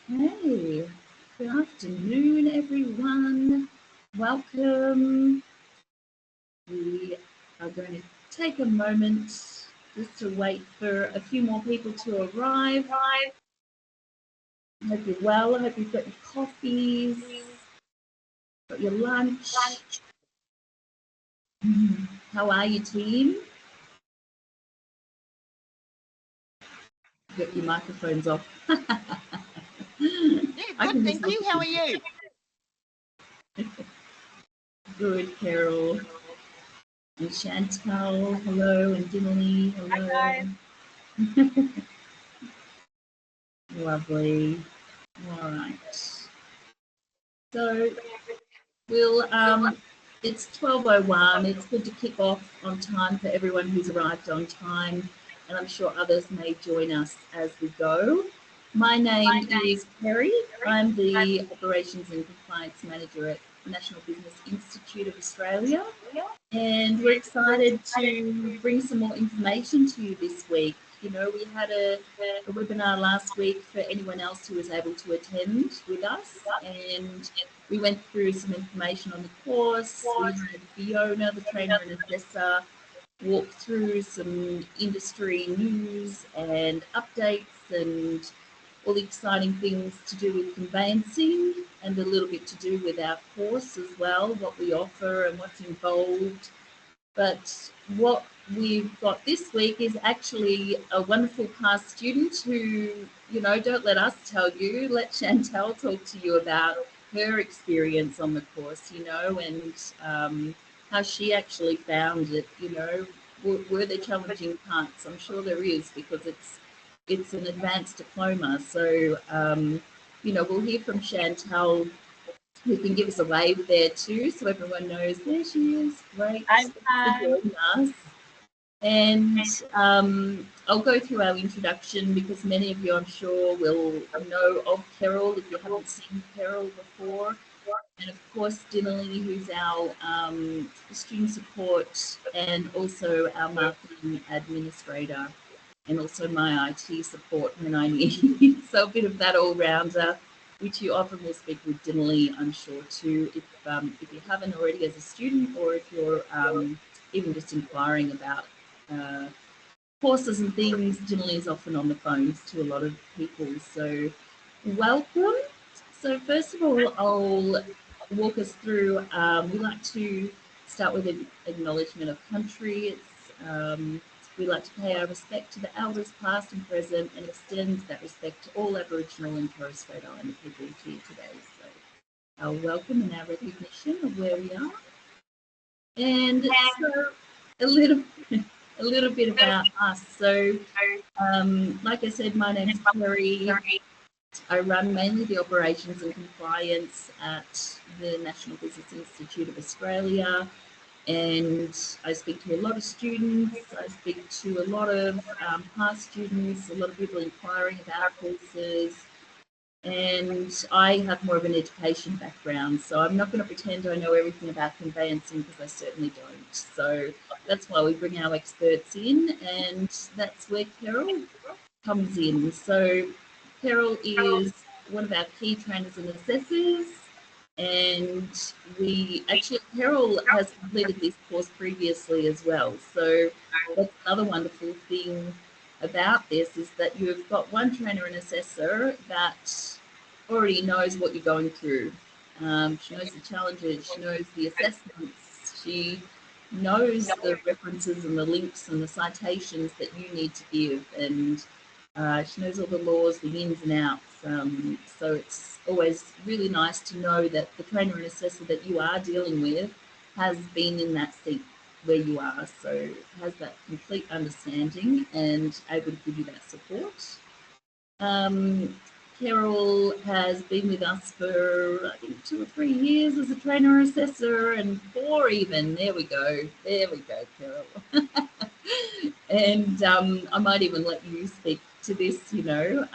Hey, good afternoon, everyone. Welcome. We are going to take a moment just to wait for a few more people to arrive. I hope you're well. I hope you've got your coffees, got your lunch. How are you, team? Got your microphones off. Yeah, good, thank you. How are you? Good, Carol. And Chantal, hello, and Dimily, hello. Hi, guys. Lovely. All right. So it's 12:01. It's good to kick off on time for everyone who's arrived on time, and I'm sure others may join us as we go. My name is Kerry. I'm the Operations and Compliance Manager at National Business Institute of Australia, and we're excited to bring some more information to you this week. You know, we had a webinar last week for anyone else who was able to attend with us, and we went through some information on the course. We had Fiona, the trainer and assessor, walk through some industry news and updates and all the exciting things to do with conveyancing and a little bit to do with our course as well, what we offer and what's involved. But what we've got this week is actually a wonderful past student who, you know, don't let us tell you, let Chantal talk to you about her experience on the course, you know, and how she actually found it, you know. Were there challenging parts? I'm sure there is because it's an advanced diploma. So, you know, we'll hear from Chantal, who can give us a wave there too, so everyone knows there she is. Great for joining us. And I'll go through our introduction because many of you, I'm sure, will know of Carol if you haven't seen Carol before. And of course, Dinnerly, who's our student support and also our marketing administrator, and also my IT support when I need. So a bit of that all-rounder, which you often will speak with Dinnerly, I'm sure, too, if you haven't already as a student or if you're even just inquiring about courses and things. Dinnerly is often on the phones to a lot of people. So welcome. So first of all, I'll walk us through, we like to start with an acknowledgement of country. We like to pay our respect to the elders past and present and extend that respect to all Aboriginal and Torres Strait Islander people here today. So our welcome and our recognition of where we are. And so a little bit about us. So like I said, my name's Kerry. I run mainly the operations and compliance at the National Business Institute of Australia, and I speak to a lot of students. I speak to a lot of past students, a lot of people inquiring about courses, and I have more of an education background, so I'm not going to pretend I know everything about conveyancing because I certainly don't. So that's why we bring our experts in, and that's where Carol comes in. So Carol is one of our key trainers and assessors, and Carol has completed this course previously as well. So that's another wonderful thing about this is that you've got one trainer and assessor that already knows what you're going through. She knows the challenges, she knows the assessments, she knows the references and the links and the citations that you need to give, and she knows all the laws, the ins and outs. So it's always really nice to know that the trainer and assessor that you are dealing with has been in that seat where you are, so has that complete understanding and able to give you that support. Carol has been with us for, I think, 2 or 3 years as a trainer assessor, and 4 even. There we go, Carol. And I might even let you speak to this, you know,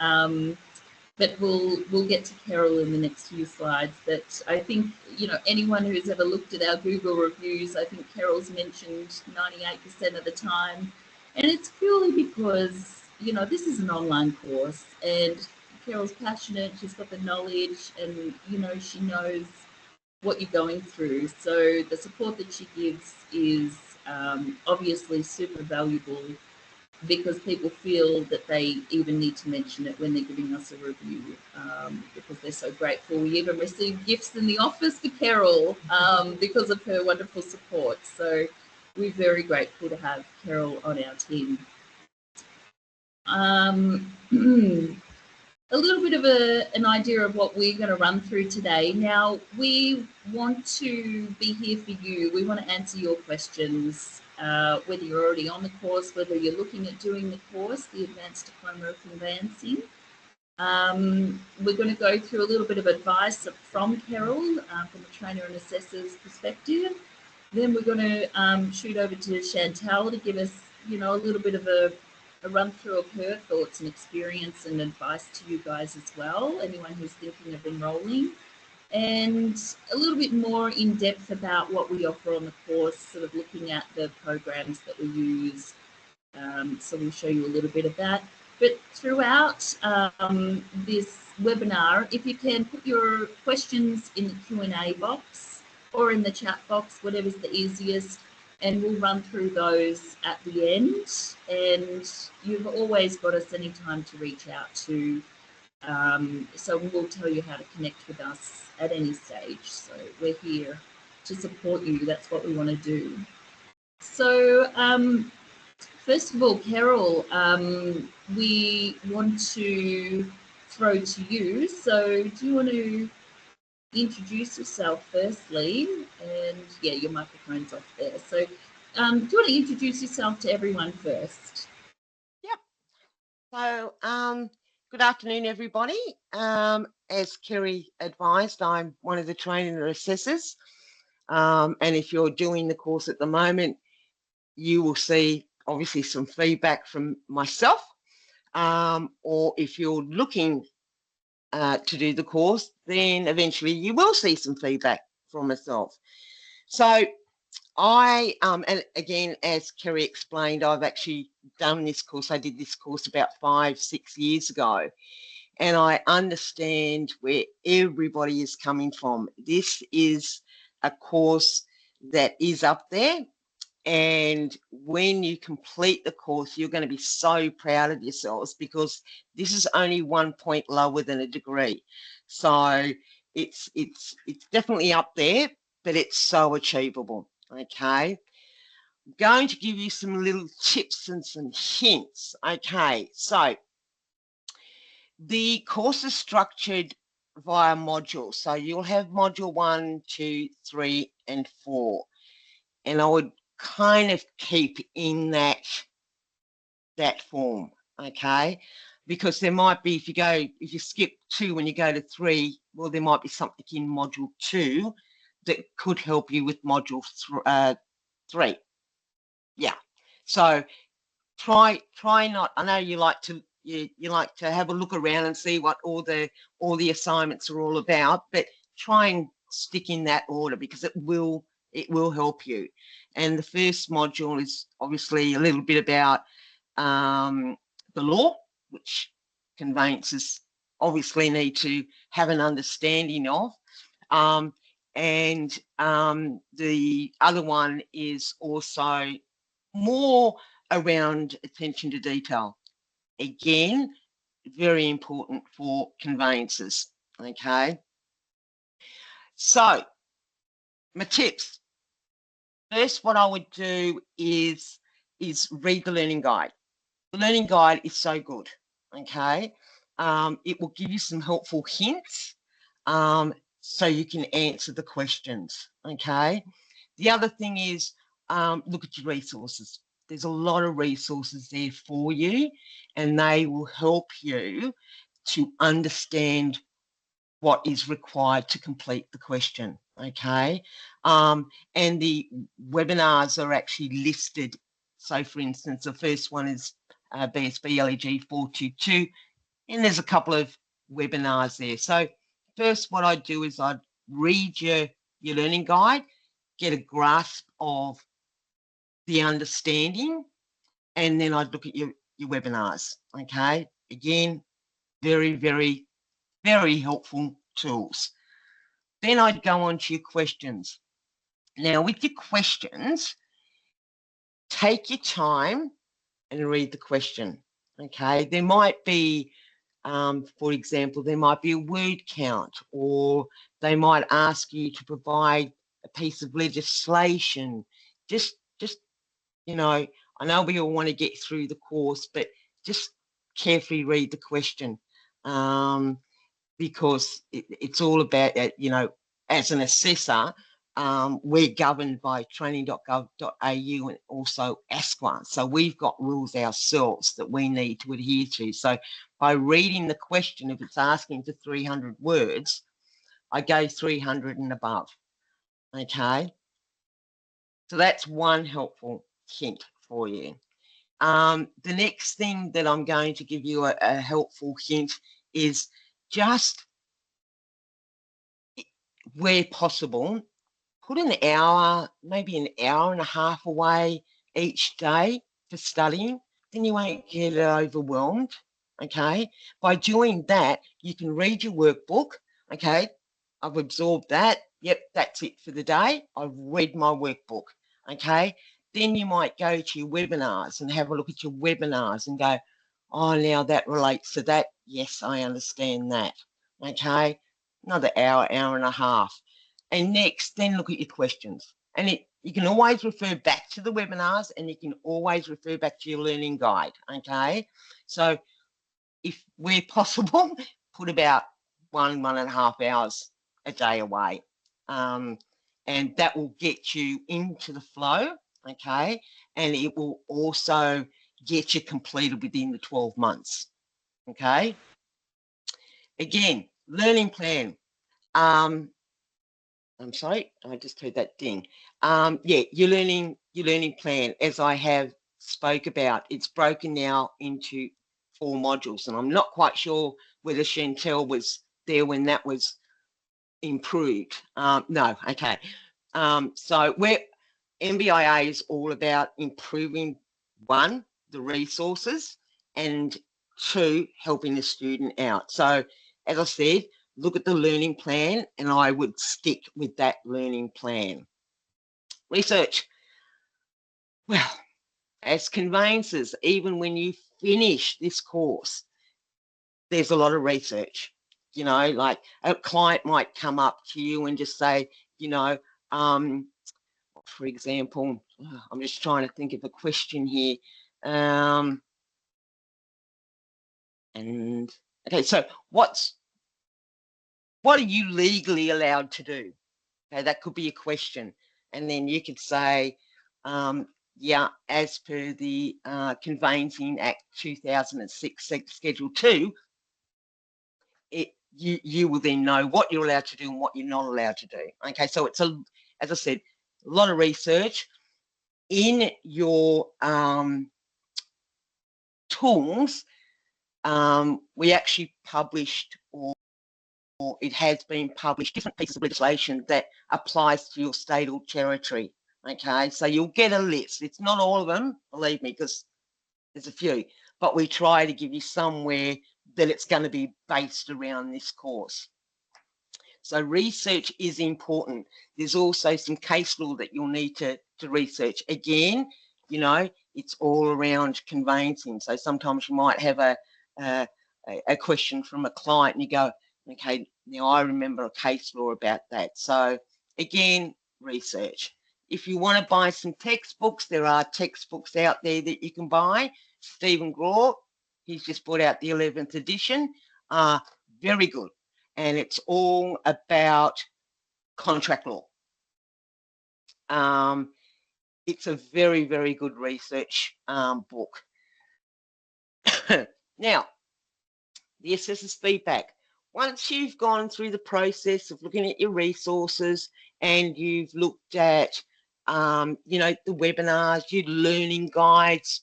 but we'll get to Carol in the next few slides. But I think, you know, anyone who's ever looked at our Google reviews, I think Carol's mentioned 98% of the time, and it's purely because, you know, this is an online course, and Carol's passionate, she's got the knowledge, and you know, she knows what you're going through. So the support that she gives is obviously super valuable because people feel that they even need to mention it when they're giving us a review because they're so grateful. We even receive gifts in the office for Carol because of her wonderful support. So we're very grateful to have Carol on our team. A little bit of an idea of what we're going to run through today. Now, we want to be here for you. We want to answer your questions, whether you're already on the course, whether you're looking at doing the course, the Advanced Diploma of Conveyancing. We're going to go through a little bit of advice from Carol from a trainer and assessor's perspective. Then we're going to shoot over to Chantal to give us, you know, a little bit of a run through of her thoughts and experience and advice to you guys as well, anyone who's thinking of enrolling, and a little bit more in depth about what we offer on the course, sort of looking at the programs that we use. So we'll show you a little bit of that. But throughout this webinar, if you can put your questions in the Q&A box or in the chat box, whatever's the easiest, and we'll run through those at the end. And you've always got us anytime to reach out to. So we'll tell you how to connect with us at any stage. So we're here to support you. That's what we want to do. So first of all, Carol, we want to throw to you. So do you want to introduce yourself firstly? And yeah, your microphone's off there. So do you want to introduce yourself to everyone first? Yep. So good afternoon, everybody. As Kerry advised, I'm one of the trainer and assessors. And if you're doing the course at the moment, you will see obviously some feedback from myself. Or if you're looking to do the course, then eventually you will see some feedback from myself. So I, and again, as Kerry explained, I've actually done this course. I did this course about 5-6 years ago, and I understand where everybody is coming from. This is a course that is up there, and when you complete the course, you're going to be so proud of yourselves because this is only 1 point lower than a degree. So it's definitely up there, but it's so achievable. Okay, I'm going to give you some little tips and some hints. Okay, so the course is structured via modules. So you'll have module 1, 2, 3, and 4. And I would kind of keep in that form, okay? Because there might be, if you skip 2 when you go to 3, well, there might be something in module 2 that could help you with module 3. Yeah. So try not. I know you like to have a look around and see what all the assignments are all about, but try and stick in that order because it will help you. And the first module is obviously a little bit about the law, which conveyancers obviously need to have an understanding of. And the other one is also more around attention to detail. Again, very important for conveyancers. Okay. So my tips. First, what I would do is read the learning guide. The learning guide is so good. Okay. It will give you some helpful hints so you can answer the questions. Okay. The other thing is look at your resources. There's a lot of resources there for you, and they will help you to understand what is required to complete the question. Okay. And the webinars are actually listed. So, for instance, the first one is BSB LEG 422, and there's a couple of webinars there. So, first, what I do is I'd read your learning guide, get a grasp of the understanding, and then I'd look at your webinars. Okay. Again, Very, very, very helpful tools. Then I'd go on to your questions. Now, with your questions, take your time and read the question. Okay, there might be, for example, there might be a word count, or they might ask you to provide a piece of legislation. Just, you know, I know we all want to get through the course, but just carefully read the question, because it's all about, you know, as an assessor, we're governed by training.gov.au and also ASQA. So we've got rules ourselves that we need to adhere to. So by reading the question, if it's asking for 300 words, I go 300 and above. Okay. So that's one helpful hint for you. The next thing that I'm going to give you a helpful hint is just, where possible, put an hour, maybe an hour and a half away each day for studying. Then you won't get overwhelmed. Okay. By doing that, you can read your workbook. Okay. I've absorbed that. Yep, that's it for the day. I've read my workbook. Okay. Then you might go to your webinars and have a look at your webinars and go, oh, now that relates to that. Yes, I understand that. Okay. Another hour, hour and a half. And next, then look at your questions. And you can always refer back to the webinars, and you can always refer back to your learning guide. Okay. So if where possible, put about 1.5 hours a day away. And that will get you into the flow. Okay. And it will also get you completed within the 12 months. Okay. Again, learning plan. I'm sorry, I just heard that ding. Yeah, your learning plan, as I have spoke about, it's broken now into 4 modules, and I'm not quite sure whether Chantel was there when that was improved. No, okay. So NBIA is all about improving, 1, the resources, and 2, helping the student out. So as I said, look at the learning plan, and I would stick with that learning plan. Research. Well, as conveyancers, even when you finish this course, there's a lot of research. You know, like a client might come up to you and just say, you know, for example, I'm just trying to think of a question here. And okay, so what are you legally allowed to do? Okay, that could be a question. And then you could say, yeah, as per the Conveyancing Act 2006, Schedule 2, you will then know what you're allowed to do and what you're not allowed to do. Okay, so it's, as I said, a lot of research. In your tools, we actually published, or it has been published, different pieces of legislation that applies to your state or territory. Okay, so you'll get a list. It's not all of them, believe me, because there's a few, but we try to give you somewhere that it's going to be based around this course. So research is important. There's also some case law that you'll need to research. Again, you know, it's all around conveyancing. So sometimes you might have a question from a client and you go, okay, now I remember a case law about that. So again, research. If you want to buy some textbooks, there are textbooks out there that you can buy. Stephen Graw, he's just brought out the 11th edition. Very good. And it's all about contract law. It's a very, very good research book. Now, the assessor's feedback. Once you've gone through the process of looking at your resources and you've looked at, you know, the webinars, your learning guides,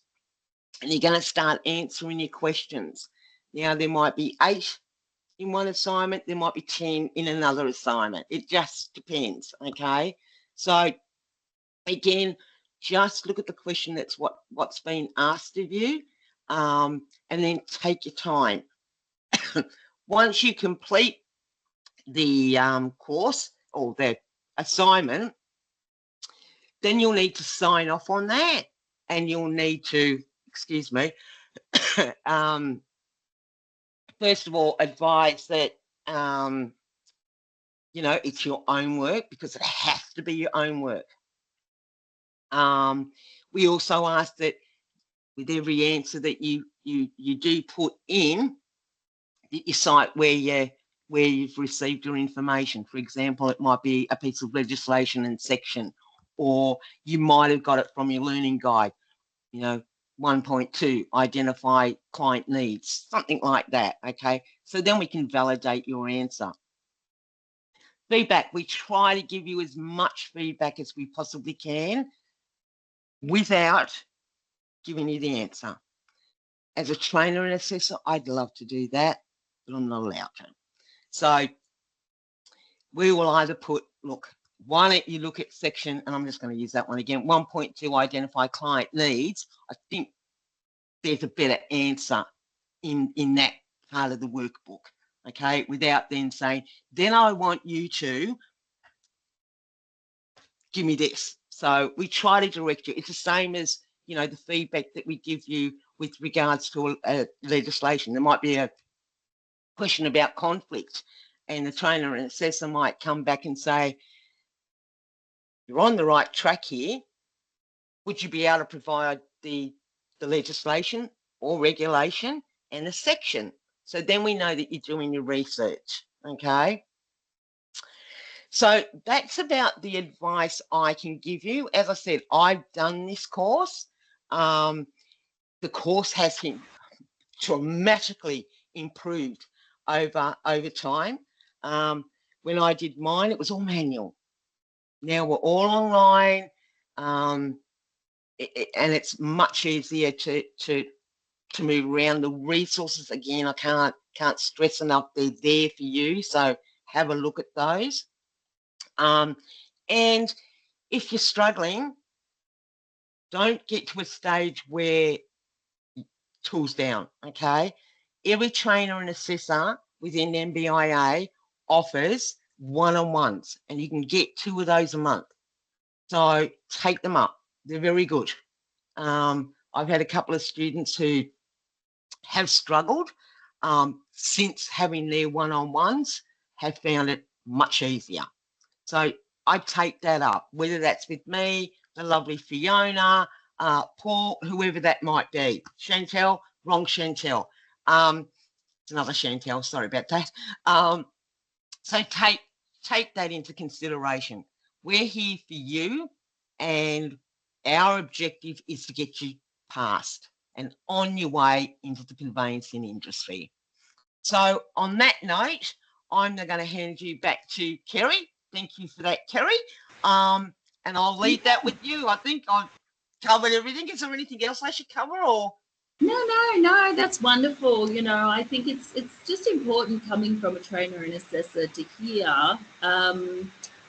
and you're going to start answering your questions. Now, there might be 8 in one assignment, there might be 10 in another assignment. It just depends, okay? So, again, just look at the question that's what's been asked of you, and then take your time. once you complete the course or the assignment, then you'll need to sign off on that, and you'll need to, excuse me, first of all, advise that, you know, it's your own work, because it has to be your own work. We also ask that with every answer that you do put in, that you cite where you've received your information. For example, it might be a piece of legislation and section, or you might have got it from your learning guide, you know, 1.2, identify client needs, something like that, okay? So then we can validate your answer. Feedback, we try to give you as much feedback as we possibly can without giving you the answer. As a trainer and assessor, I'd love to do that, but I'm not allowed to. So we will either put, look, why don't you look at section, and I'm just going to use that one again, 1.2, identify client needs. I think there's a better answer in that part of the workbook, okay, without then saying, then I want you to give me this. So we try to direct you. It's the same as, you know, the feedback that we give you with regards to legislation. There might be a question about conflict, and the trainer and assessor might come back and say, you're on the right track here. Would you be able to provide the legislation or regulation and the section? So then we know that you're doing your research, okay? So that's about the advice I can give you. As I said, I've done this course. The course has been dramatically improved over time. When I did mine, it was all manual. Now we're all online, and it's much easier to move around. The resources, again, I can't stress enough, they're there for you. So have a look at those. And if you're struggling, don't get to a stage where tools down, okay? Every trainer and assessor within NBIA offers one-on-ones, and you can get 2 of those a month. So take them up. They're very good. I've had a couple of students who have struggled since having their one-on-ones, have found it much easier. So I take that up, whether that's with me, the lovely Fiona, Paul, whoever that might be. Chantel, wrong Chantel. It's another Chantel, sorry about that. So take that into consideration. We're here for you, and our objective is to get you past and on your way into the conveyancing industry. So on that note, I'm going to hand you back to Kerry. Thank you for that, Kerry. And I'll leave that with you. I think I've covered everything. Is there anything else I should cover, or? No, that's wonderful. You know, I think it's just important coming from a trainer and assessor to hear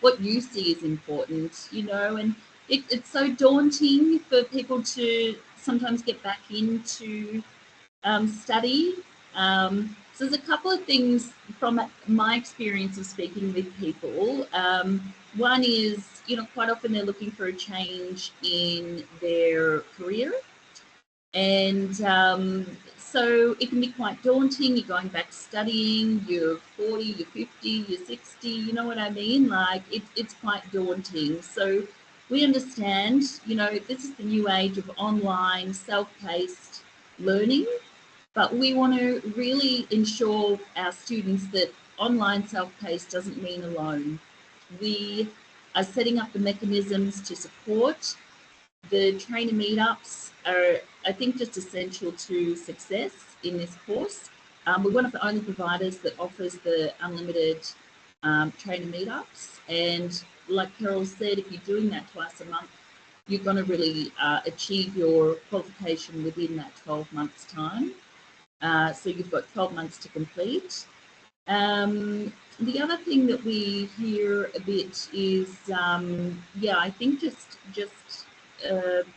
what you see is important, you know, and it's so daunting for people to sometimes get back into study. So there's a couple of things from my experience of speaking with people. One is, you know, quite often they're looking for a change in their career. And so it can be quite daunting. You're going back studying, you're 40, you're 50, you're 60, you know what I mean? Like it's quite daunting. So we understand, you know, this is the new age of online, self-paced learning, but we want to really ensure our students that online self-paced doesn't mean alone. We are setting up the mechanisms to support. The trainer meetups are, I think, just essential to success in this course. We're one of the only providers that offers the unlimited trainer meetups. And like Carol said, if you're doing that twice a month, you're going to really achieve your qualification within that 12 months' time. So you've got 12 months to complete. The other thing that we hear a bit is, yeah, I think just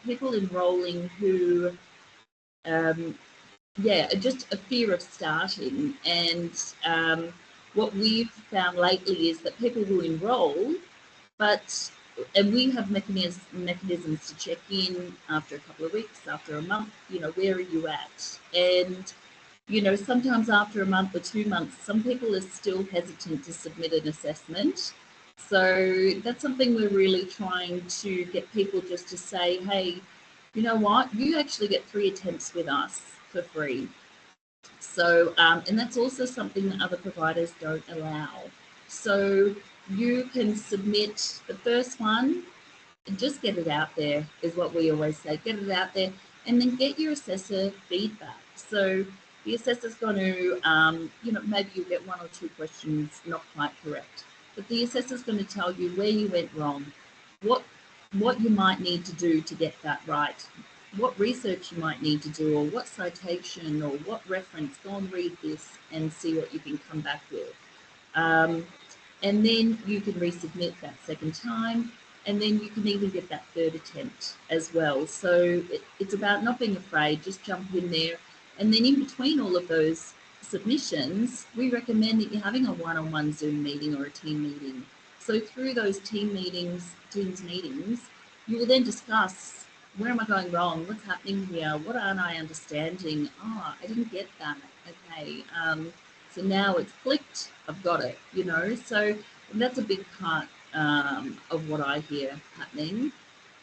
people enrolling who yeah, just a fear of starting. And what we've found lately is that people will enroll, but and we have mechanisms to check in after a couple of weeks, after a month, where are you at? And sometimes after a month or 2 months, some people are still hesitant to submit an assessment. So that's something we're really trying to get people just to say, hey, you know what? You actually get 3 attempts with us for free. So, and that's also something that other providers don't allow. So you can submit the first one, just get it out there, is what we always say. Get it out there, and then get your assessor feedback. So the assessor's going to, maybe you'll get 1 or 2 questions not quite correct, but the assessor's going to tell you where you went wrong, what what you might need to do to get that right, what research you might need to do, or what citation or what reference. Go and read this and see what you can come back with. Um, and then you can resubmit that second time, and then you can even get that third attempt as well. So it's about not being afraid, just jump in there. And then in between all of those submissions, we recommend that you're having a one-on-one Zoom meeting or a team meeting. So through those teams meetings, you will then discuss, where am I going wrong? What's happening here? What aren't I understanding? Oh, I didn't get that. Okay. So now it's clicked, I've got it. So that's a big part of what I hear happening.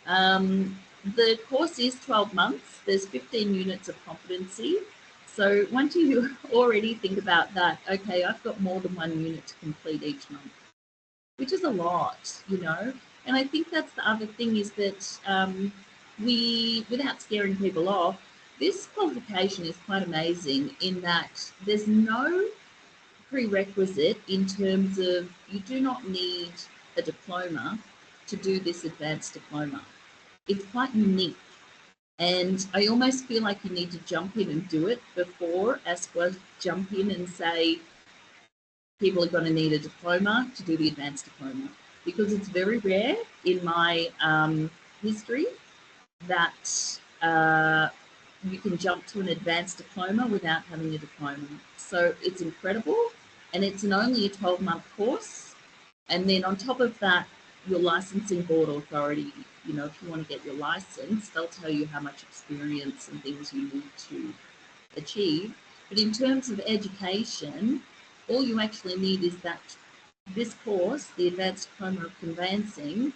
The course is 12 months. There's 15 units of competency. So once you already think about that, okay, I've got more than 1 unit to complete each month, which is a lot. And I think that's the other thing, is that without scaring people off, this qualification is quite amazing in that there's no prerequisite in terms of, you do not need a diploma to do this advanced diploma. It's quite unique. And I almost feel like you need to jump in and do it before, as well as jump in and say, people are going to need a diploma to do the advanced diploma. Because it's very rare in my history that you can jump to an advanced diploma without having a diploma. So it's incredible, and it's only a 12-month course. And then on top of that, your licensing board authority, if you want to get your license, they'll tell you how much experience and things you need to achieve. But in terms of education, all you actually need is this course, the Advanced Diploma of Conveyancing,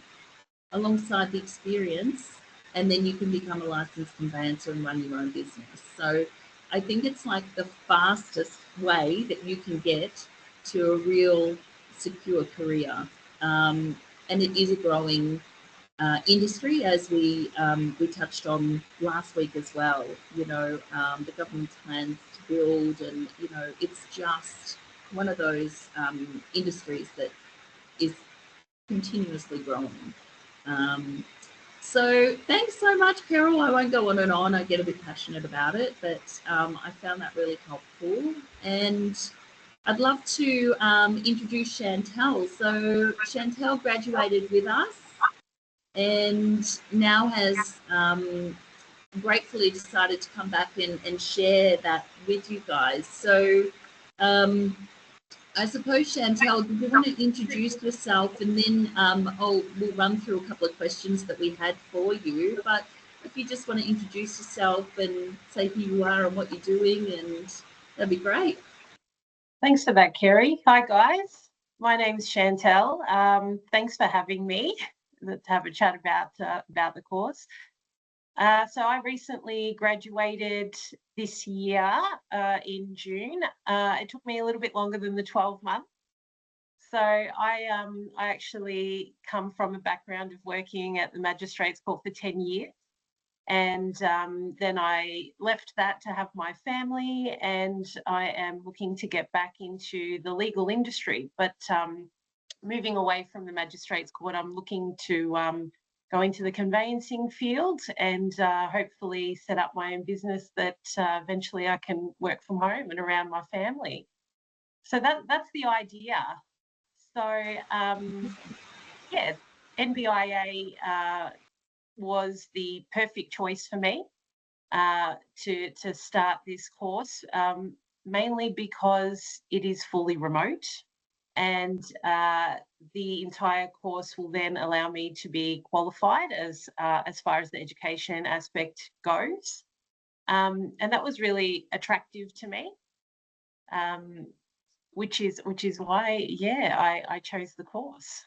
alongside the experience, and then you can become a licensed conveyancer and run your own business. So I think it's like the fastest way that you can get to a real secure career. And it is a growing industry, as we touched on last week as well. The government's plans to build, and it's just one of those industries that is continuously growing. Um, so thanks so much, Carol. I won't go on and on. I get a bit passionate about it, but I found that really helpful. And I'd love to introduce Chantel. So Chantel graduated with us and now has gratefully decided to come back and share that with you guys. So I suppose, Chantel, do you want to introduce yourself, and then we'll run through a couple of questions that we had for you. But if you just want to introduce yourself and say who you are and what you're doing, and that'd be great. Thanks for that, Kerry. Hi, guys. My name's Chantel. Thanks for having me to have a chat about the course. So I recently graduated this year in June. It took me a little bit longer than the 12 months. So I actually come from a background of working at the Magistrates Court for 10 years. And then I left that to have my family, and I am looking to get back into the legal industry. But moving away from the Magistrates Court, I'm looking to go into the conveyancing field and hopefully set up my own business that eventually I can work from home and around my family. So that's the idea. So yeah, NBIA was the perfect choice for me. to start this course, mainly because it is fully remote, and the entire course will then allow me to be qualified as far as the education aspect goes, and that was really attractive to me, which is why, yeah, I chose the course.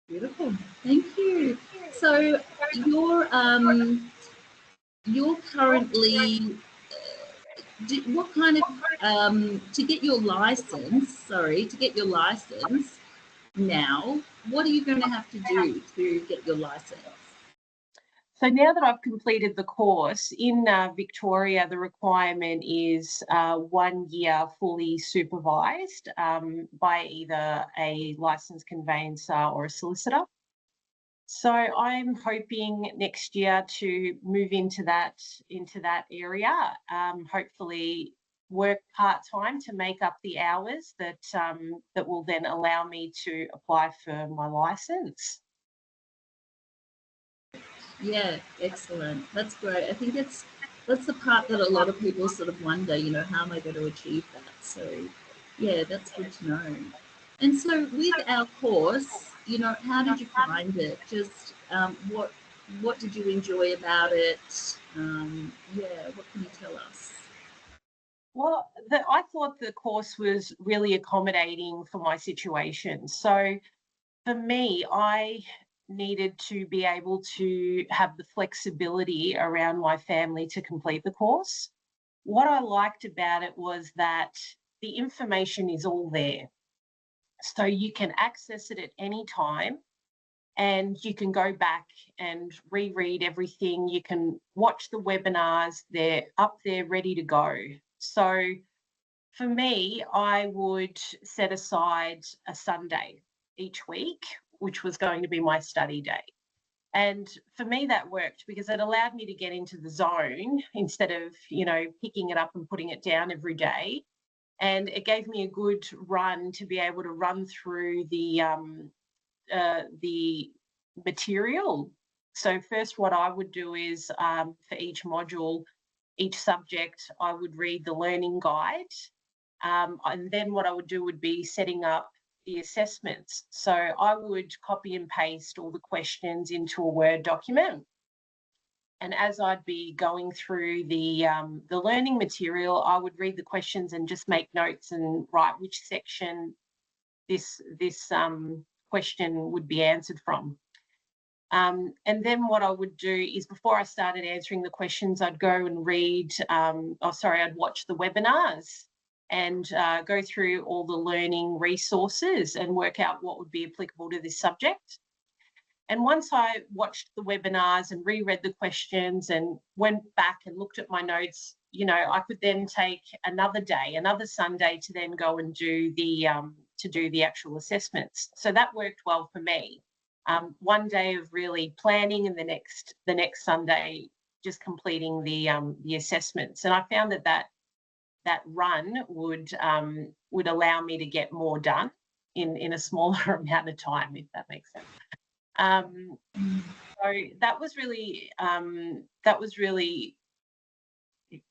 Beautiful, thank you. So you're currently what kind of to get your license? Sorry, to get your license now, what are you going to have to do to get your license? So now that I've completed the course in Victoria, the requirement is 1 year fully supervised by either a licensed conveyancer or a solicitor. So I'm hoping next year to move into that area. Hopefully, work part-time to make up the hours that that will then allow me to apply for my license. Yeah, excellent. That's great. I think that's the part that a lot of people sort of wonder, you know, how am I going to achieve that? So yeah, that's good to know. And so with our course, you know, how did you find it? Just what did you enjoy about it? Yeah, what can you tell us? Well, I thought the course was really accommodating for my situation. So for me, I needed to be able to have the flexibility around my family to complete the course. What I liked about it was that the information is all there. So you can access it at any time, and you can go back and reread everything. You can watch the webinars, they're up there ready to go. So for me, I would set aside a Sunday each week, which was going to be my study day. And for me, that worked because it allowed me to get into the zone instead of, you know, picking it up and putting it down every day. And it gave me a good run to be able to run through the material. So first, what I would do is for each module, each subject, I would read the learning guide. And then what I would do would be setting up the assessments. So I would copy and paste all the questions into a Word document. And as I'd be going through the learning material, I would read the questions and just make notes and write which section this question would be answered from. And then what I would do is before I started answering the questions, I'd go and read, I'd watch the webinars and go through all the learning resources and work out what would be applicable to this subject. And once I watched the webinars and reread the questions and went back and looked at my notes, you know, I could then take another day, another Sunday, to then go and do the actual assessments. So that worked well for me. 1 day of really planning, and the next Sunday just completing the assessments. And I found that run would allow me to get more done in a smaller amount of time, if that makes sense. So that was really,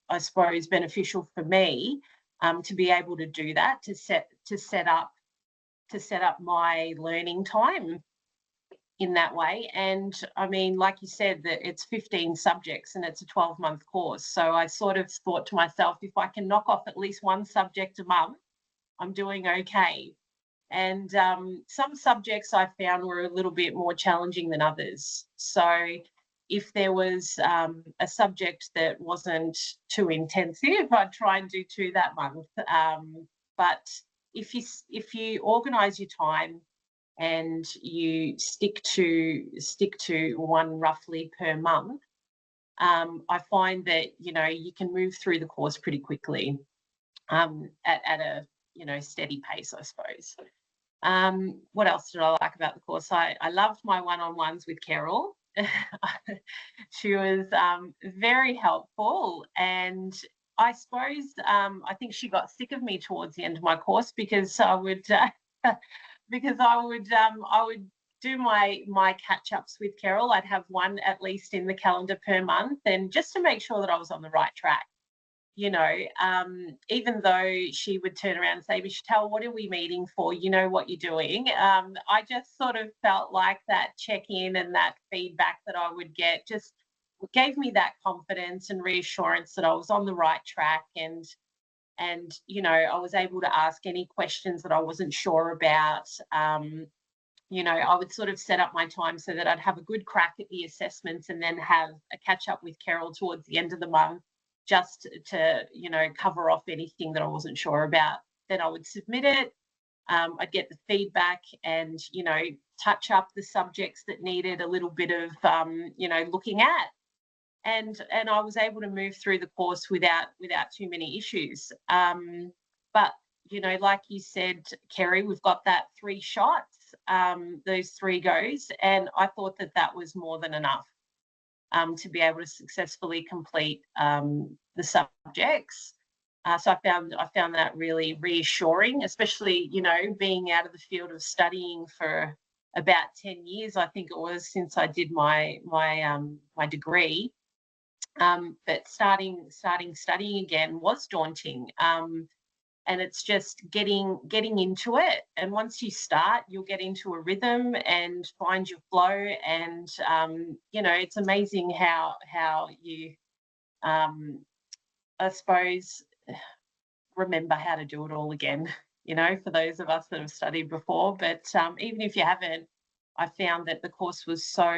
I suppose, beneficial for me to be able to do that, to set up my learning time in that way. And I mean, like you said, that it's 15 subjects and it's a 12-month course. So I sort of thought to myself, if I can knock off at least one subject a month, I'm doing okay. And some subjects I found were a little bit more challenging than others. So if there was a subject that wasn't too intensive, I'd try and do 2 that month. But if you organise your time and you stick to one roughly per month, I find that, you know, you can move through the course pretty quickly at a, you know, steady pace, I suppose. What else did I like about the course? I loved my one-on-ones with Carol. She was very helpful, and I suppose I think she got sick of me towards the end of my course because I would do my catch-ups with Carol. I'd have one at least in the calendar per month, and just to make sure that I was on the right track. You know, even though she would turn around and say, Michelle, what are we meeting for? You know what you're doing. I just sort of felt like that check-in and that feedback that I would get just gave me that confidence and reassurance that I was on the right track, and you know, I was able to ask any questions that I wasn't sure about. You know, I would sort of set up my time so that I'd have a good crack at the assessments and then have a catch up with Carol towards the end of the month, just to, you know, cover off anything that I wasn't sure about. Then I would submit it. I'd get the feedback and, you know, touch up the subjects that needed a little bit of, you know, looking at. And I was able to move through the course without too many issues. But you know, like you said, Kerry, we've got that 3 shots, those 3 goes, and I thought that was more than enough to be able to successfully complete the subjects. So I found that really reassuring, especially, you know, being out of the field of studying for about 10 years, I think it was, since I did my degree. But starting studying again was daunting. And it's just getting into it. And once you start, you'll get into a rhythm and find your flow. And you know, it's amazing how you, I suppose, remember how to do it all again. You know, for those of us that have studied before. But even if you haven't, I found that the course was so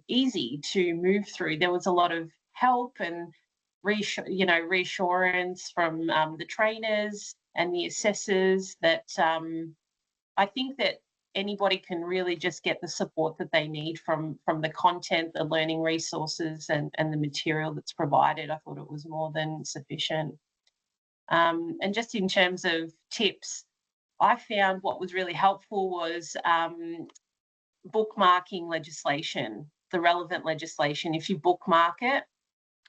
easy to move through. There was a lot of help and reassurance from the trainers and the assessors that I think that anybody can really just get the support that they need from the content, the learning resources, and the material that's provided. I thought it was more than sufficient. And just in terms of tips, I found what was really helpful was bookmarking legislation, the relevant legislation. If you bookmark it,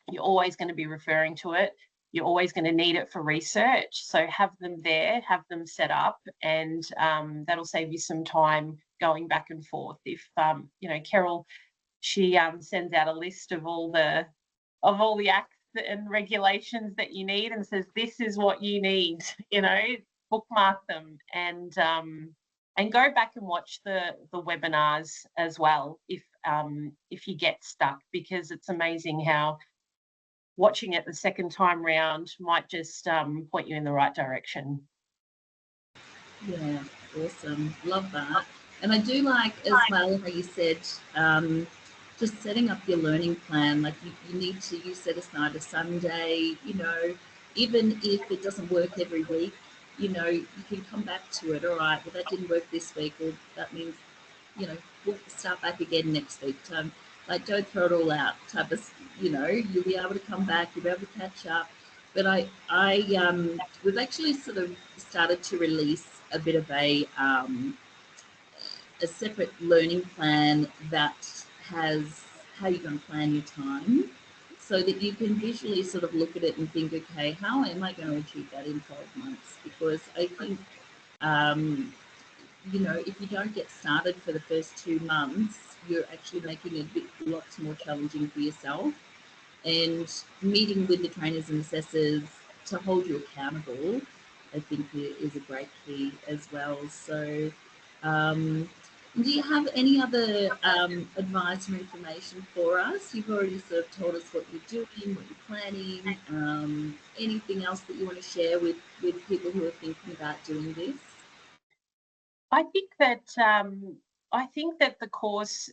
you're always going to be referring to it. You're always going to need it for research. So have them there, have them set up, and that'll save you some time going back and forth. If you know, Carol, she sends out a list of all the acts and regulations that you need and says, this is what you need, you know, bookmark them, and go back and watch the webinars as well if you get stuck, because it's amazing how watching it the second time round might just point you in the right direction. Yeah, awesome. Love that. And I do like as well how you said just setting up your learning plan. Like you need to, you set aside a Sunday, you know, even if it doesn't work every week, you know, you can come back to it. All right, well, that didn't work this week. Well, that means, you know, we'll start back again next week. Like, don't throw it all out type of, you know, you'll be able to come back, you'll be able to catch up. But we've actually sort of started to release a bit of a separate learning plan that has how you're going to plan your time, so that you can visually sort of look at it and think, okay, how am I going to achieve that in 12 months? Because I think, you know, if you don't get started for the first 2 months, you're actually making it lots more challenging for yourself. And meeting with the trainers and assessors to hold you accountable, I think, is a great key as well. So, do you have any other advice or information for us? You've already sort of told us what you're doing, what you're planning. Anything else that you want to share with people who are thinking about doing this? I think that the course,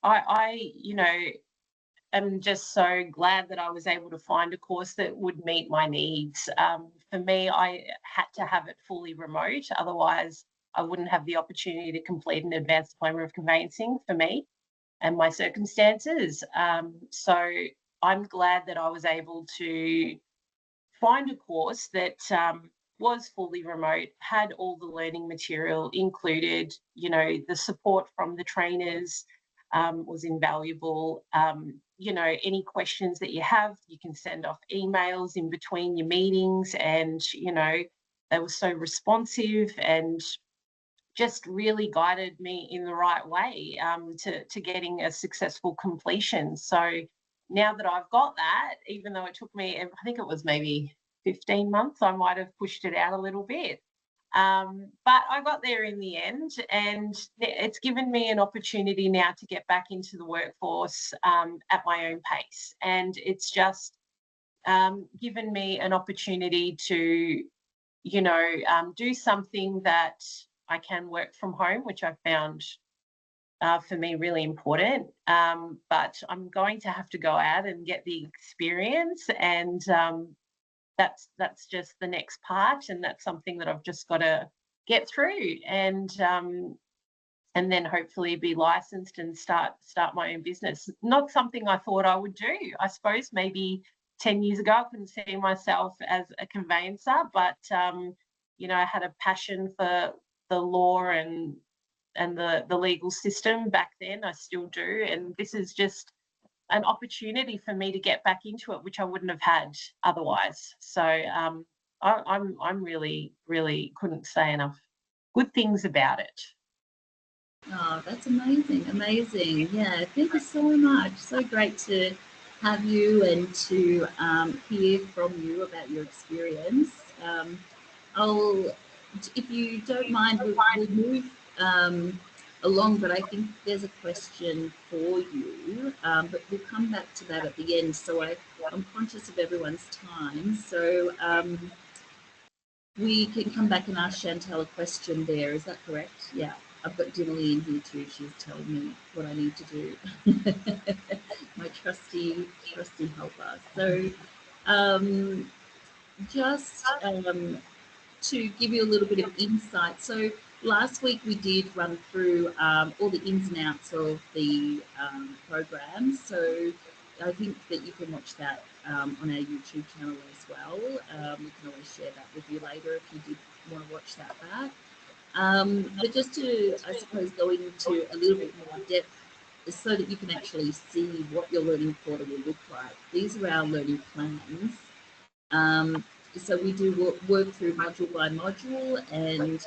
I you know, am just so glad that I was able to find a course that would meet my needs. For me, I had to have it fully remote, otherwise I wouldn't have the opportunity to complete an Advanced Diploma of Conveyancing for me and my circumstances. So I'm glad that I was able to find a course that was fully remote, had all the learning material included, you know, the support from the trainers was invaluable. You know, any questions that you have, you can send off emails in between your meetings, and, you know, they were so responsive and just really guided me in the right way to getting a successful completion. So now that I've got that, even though it took me, I think it was maybe 15 months, I might have pushed it out a little bit. But I got there in the end, and it's given me an opportunity now to get back into the workforce at my own pace. And it's just given me an opportunity to, do something that I can work from home, which I found for me really important. But I'm going to have to go out and get the experience, and that's just the next part, and that's something that I've just got to get through, and then hopefully be licensed and start my own business. Not something I thought I would do. I suppose maybe 10 years ago I couldn't see myself as a conveyancer, but I had a passion for the law and the legal system back then. I still do, and this is just an opportunity for me to get back into it, which I wouldn't have had otherwise. So I'm really, really couldn't say enough good things about it. Oh, that's amazing. Amazing. Yeah, thank you so much. So great to have you and to hear from you about your experience. If you don't mind, we'll move along, but I think there's a question for you, but we'll come back to that at the end. So I'm conscious of everyone's time. So we can come back and ask Chantel a question there. Is that correct? Yeah. I've got Dimily in here too. She's telling me what I need to do. My trusty helper. So just to give you a little bit of insight. So last week we did run through all the ins and outs of the program. So I think that you can watch that on our YouTube channel as well. We can always share that with you later if you did want to watch that back. But just to, I suppose, go into a little bit more depth so that you can actually see what your learning portal will look like. These are our learning plans. So we do work through module by module, and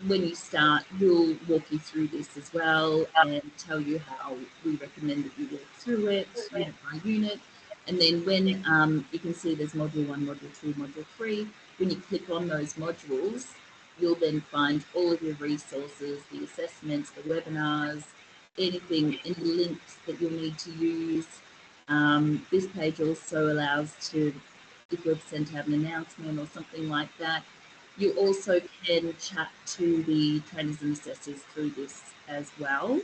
when you start, we'll walk you through this as well and tell you how we recommend that you work through it, unit by unit. And then when you can see there's module 1, module 2, module 3, when you click on those modules, you'll then find all of your resources, the assessments, the webinars, any links that you'll need to use. This page also allows to, if we've sent out an announcement or something like that, you also can chat to the trainers and assessors through this as well.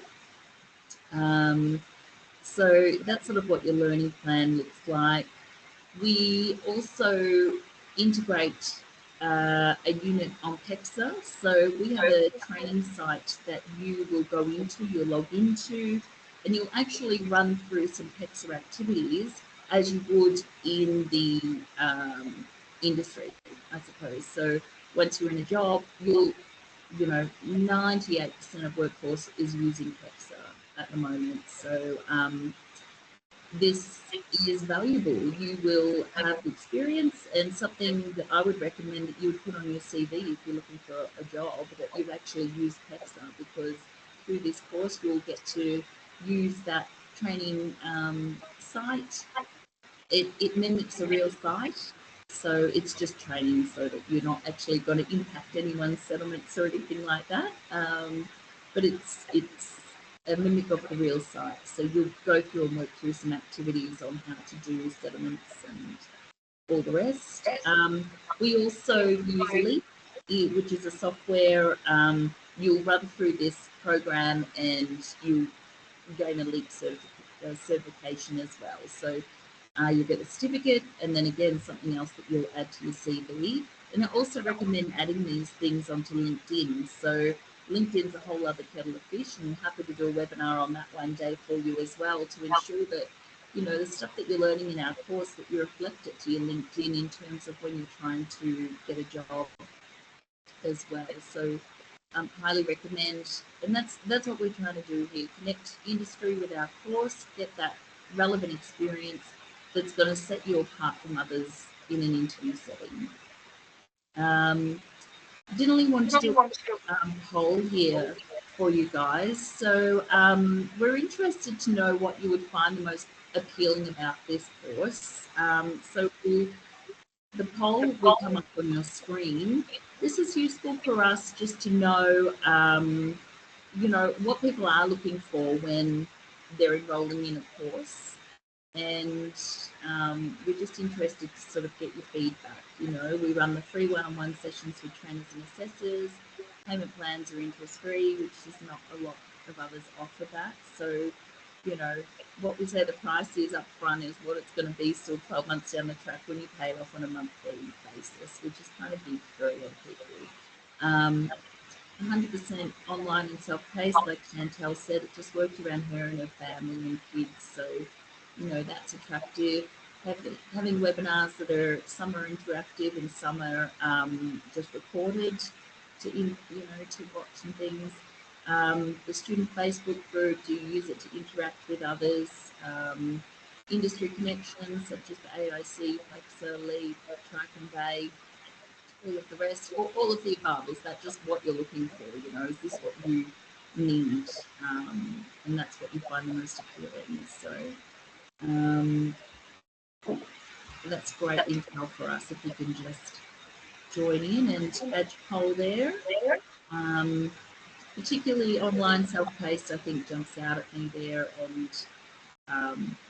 So that's sort of what your learning plan looks like. We also integrate a unit on PEXA. So we have a training site that you will go into, you'll log into, and you'll actually run through some PEXA activities as you would in the industry, I suppose. So once you're in a job, 98% of workforce is using PEXA at the moment. So this is valuable. You will have experience, and something that I would recommend that you would put on your CV if you're looking for a job, that you've actually used PEXA, because through this course you'll get to use that training site. It mimics a real site, so it's just training so that you're not actually going to impact anyone's settlements or anything like that. But it's a mimic of the real site. So you'll go through and work through some activities on how to do settlements and all the rest. We also use Leap, which is a software. You'll run through this program and you gain a Leap certification as well. So you'll get a certificate, and then again something else that you'll add to your CV. And I also recommend adding these things onto LinkedIn. So LinkedIn's a whole other kettle of fish, and I'm happy to do a webinar on that one day for you as well, to ensure that the stuff that you're learning in our course, that you reflect it to your LinkedIn in terms of when you're trying to get a job as well. So highly recommend, and that's what we're trying to do here: connect industry with our course, get that relevant experience that's going to set you apart from others in an interview setting. Didn't want to do a poll here for you guys. So we're interested to know what you would find the most appealing about this course. The poll will come up on your screen. This is useful for us just to know, what people are looking for when they're enrolling in a course. And we're just interested to sort of get your feedback. We run the free one-on-one sessions with trainers and assessors. Payment plans are interest-free, which is not a lot of others offer that. So, what we say the price is up front is what it's going to be still 12 months down the track when you pay it off on a monthly basis, which is kind of big for a lot of people. 100% online and self-paced, like Chantel said. It just worked around her and her family and kids, so that's attractive. Having webinars that are, some are interactive and some are just recorded to watch and things. The student Facebook group, do you use it to interact with others? Industry connections such as the AIC, Flexa, Leap, Track and Bay, all of the rest, all of the above. Is that just what you're looking for? Is this what you need? And that's what you find the most appealing. So that's great intel for us if you can just join in and add your poll there. Particularly online self-paced, I think jumps out at me there, and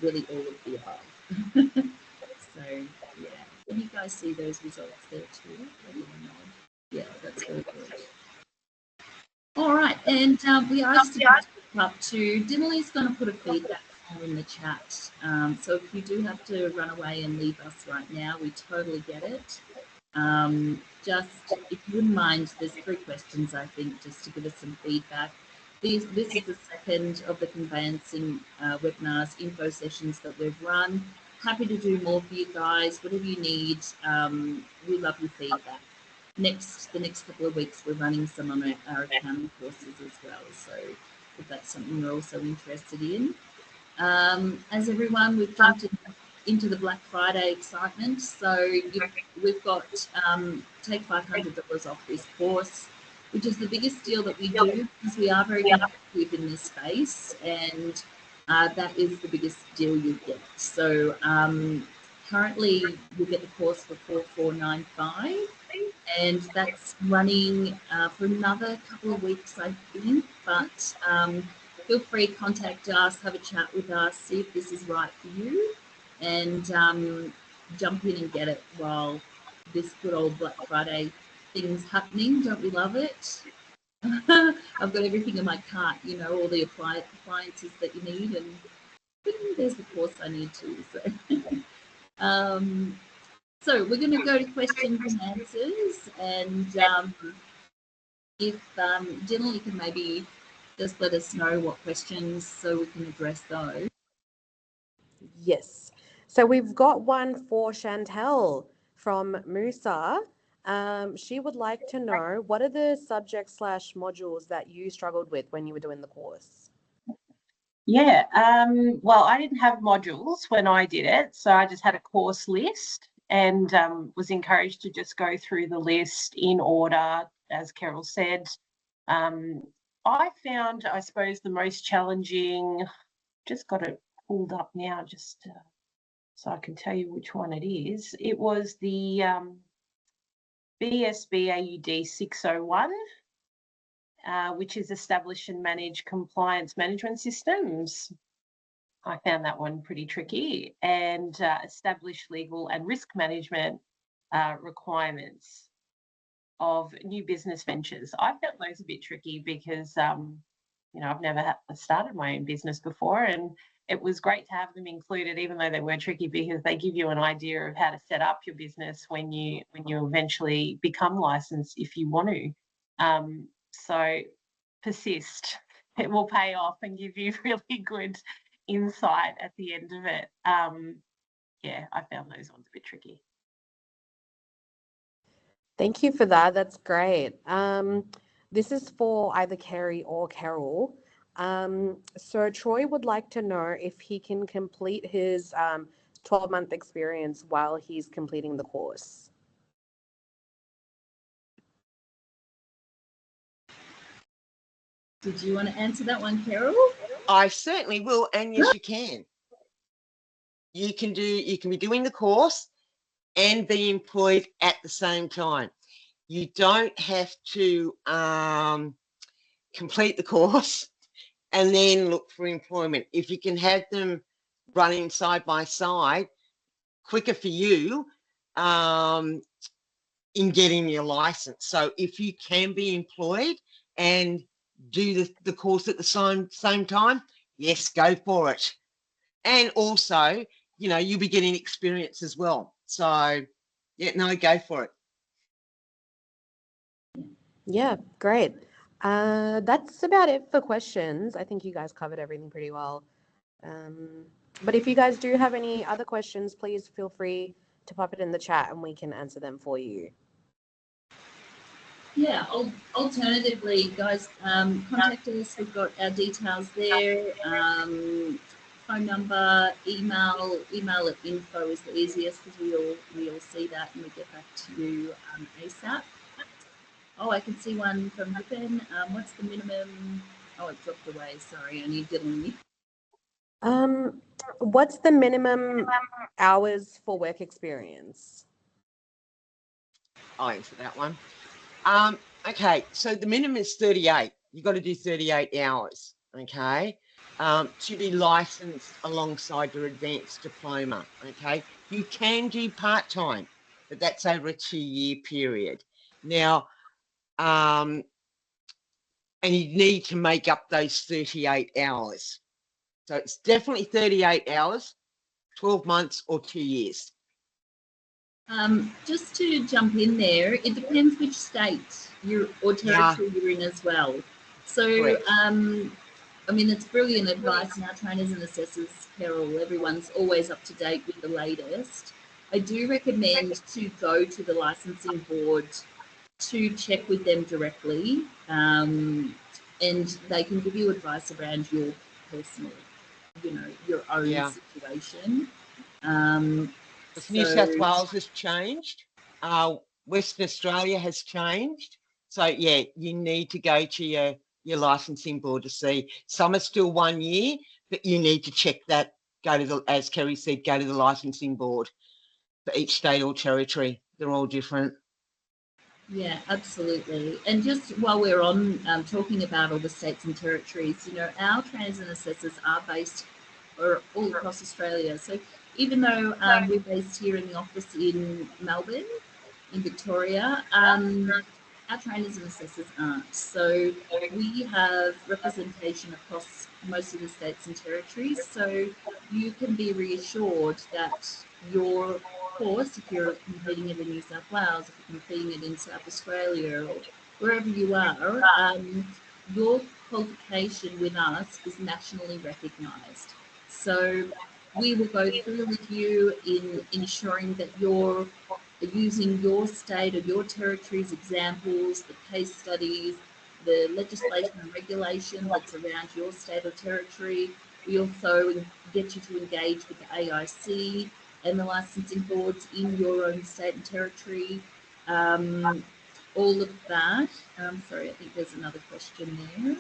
really all of the above. So yeah, can you guys see those results there too? Yeah, that's very good. All right, and we are just about to wrap up to. Dinley's going to put a feedback form in the chat. So if you do have to run away and leave us right now, we totally get it. Just, if you wouldn't mind, there's 3 questions, I think, just to give us some feedback. This is the second of the conveyancing webinars, info sessions that we've run. Happy to do more for you guys, whatever you need. We love your feedback. The next couple of weeks, we're running some on our accounting courses as well. So if that's something you're also interested in. As everyone, we've jumped into the Black Friday excitement. So we've got take $500 off this course, which is the biggest deal that we do because we are very competitive in this space, and that is the biggest deal you get. So currently you get the course for $4,495, and that's running for another couple of weeks, I think. But feel free to contact us, have a chat with us, see if this is right for you, and jump in and get it while this good old Black Friday thing's happening. Don't we love it? I've got everything in my cart, all the appliances that you need, and there's the course I need to. So we're going to go to questions and answers, and if Dylan, you can maybe just let us know what questions so we can address those. Yes. So we've got one for Chantel from Musa. She would like to know, what are the subjects/modules that you struggled with when you were doing the course? Yeah, well, I didn't have modules when I did it, so I just had a course list and was encouraged to just go through the list in order, as Carol said. I found, I suppose, the most challenging, just got it pulled up now just so I can tell you which one it is. It was the BSBAUD 601, which is Establish and Manage Compliance Management Systems. I found that one pretty tricky, and Establish Legal and Risk Management Requirements of New Business Ventures. I found those a bit tricky because, I've never started my own business before, and it was great to have them included, even though they were tricky, because they give you an idea of how to set up your business when you eventually become licensed, if you want to. So persist. It will pay off and give you really good insight at the end of it. Yeah, I found those ones a bit tricky. Thank you for that. That's great. This is for either Kerry or Carol. So Troy would like to know if he can complete his 12-month experience while he's completing the course. Did you want to answer that one, Carol? I certainly will, and yes, you can. You can be doing the course and be employed at the same time. You don't have to complete the course and then look for employment. If you can have them running side by side, quicker for you in getting your license. So if you can be employed and do the course at the same time, yes, go for it. And also, you know, you'll be getting experience as well. So yeah, no, go for it. Yeah, great. That's about it for questions. I think you guys covered everything pretty well. But if you guys do have any other questions, please feel free to pop it in the chat and we can answer them for you. Yeah, alternatively, guys, contact us. We've got our details there. Phone number, email at info is the easiest because we all see that and we get back to you ASAP. Oh, I can see one from Vipin. What's the minimum? Oh, it dropped away. Sorry, I need Dylan. What's the minimum hours for work experience? I'll answer that one. Okay, so the minimum is 38. You've got to do 38 hours, okay, to be licensed alongside your advanced diploma, okay? You can do part-time, but that's over a 2-year period. Now, and you need to make up those 38 hours. So it's definitely 38 hours, 12 months or 2 years. Just to jump in there, it depends which state or territory you're in as well. So, I mean, it's brilliant advice, and our trainers and assessors, Carol, everyone's always up to date with the latest. I do recommend to go to the licensing board to check with them directly, and they can give you advice around your personal, you know, your own situation. New South Wales has changed. Western Australia has changed. So yeah, you need to go to your licensing board to see. Some are still 1 year, but you need to check that. Go to the, as Kerry said, go to the licensing board for each state or territory. They're all different. Yeah, absolutely. And just while we're on talking about all the states and territories, you know, our trainers and assessors are based all across Australia. So even though we're based here in the office in Melbourne, in Victoria, our trainers and assessors aren't. So we have representation across most of the states and territories. So you can be reassured that your course, if you're completing it in New South Wales, if you're completing it in South Australia, or wherever you are, your qualification with us is nationally recognised. So we will go through with you in ensuring that you're using your state or your territory's examples, the case studies, the legislation and regulation that's around your state or territory. We also get you to engage with the AIC and the licensing boards in your own state and territory. All of that. Sorry, I think there's another question there.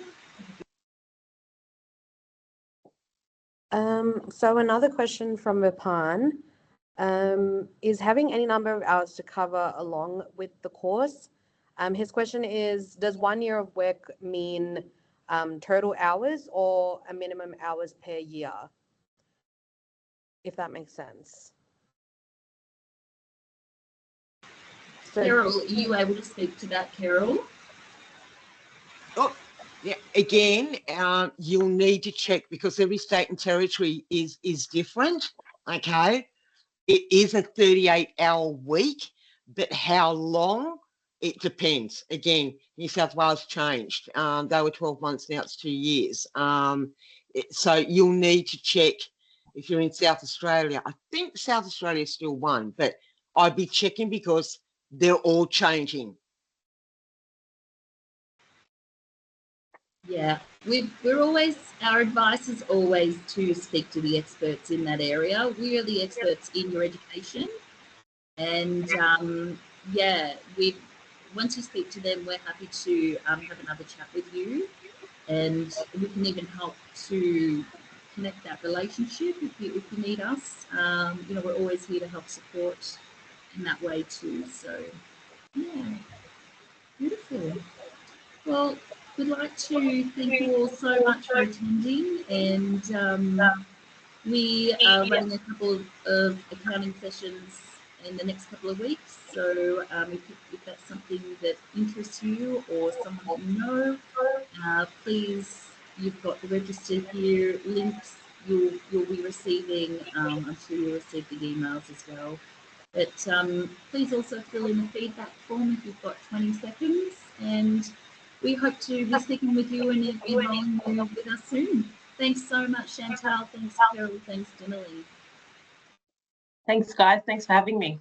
So another question from Vipan is having any number of hours to cover along with the course. His question is, does 1 year of work mean total hours or a minimum hours per year? If that makes sense. So, Carol, are you able to speak to that, Carol? Oh, yeah. Again, you'll need to check because every state and territory is different. Okay, it is a 38-hour week, but how long? It depends. Again, New South Wales changed. They were 12 months, now it's 2 years. So you'll need to check if you're in South Australia. I think South Australia is still 1, but I'd be checking because they're all changing. Yeah, we're always, our advice is always to speak to the experts in that area. We are the experts in your education. And yeah, once you speak to them, we're happy to have another chat with you and we can even help to connect that relationship if you need us. You know, we're always here to help support in that way too. So, yeah, beautiful. Well, we'd like to thank you all so much for attending, and we are running a couple of accounting sessions in the next couple of weeks. So if that's something that interests you or someone you know, please, you've got the register here links. You'll be receiving. I'm sure you'll receive the emails as well. But please also fill in the feedback form if you've got 20 seconds, and we hope to be speaking with you and enrolling you with us soon. Thanks so much, Chantal. Thanks, Carol. Thanks, Dinnerly. Thanks, guys. Thanks for having me.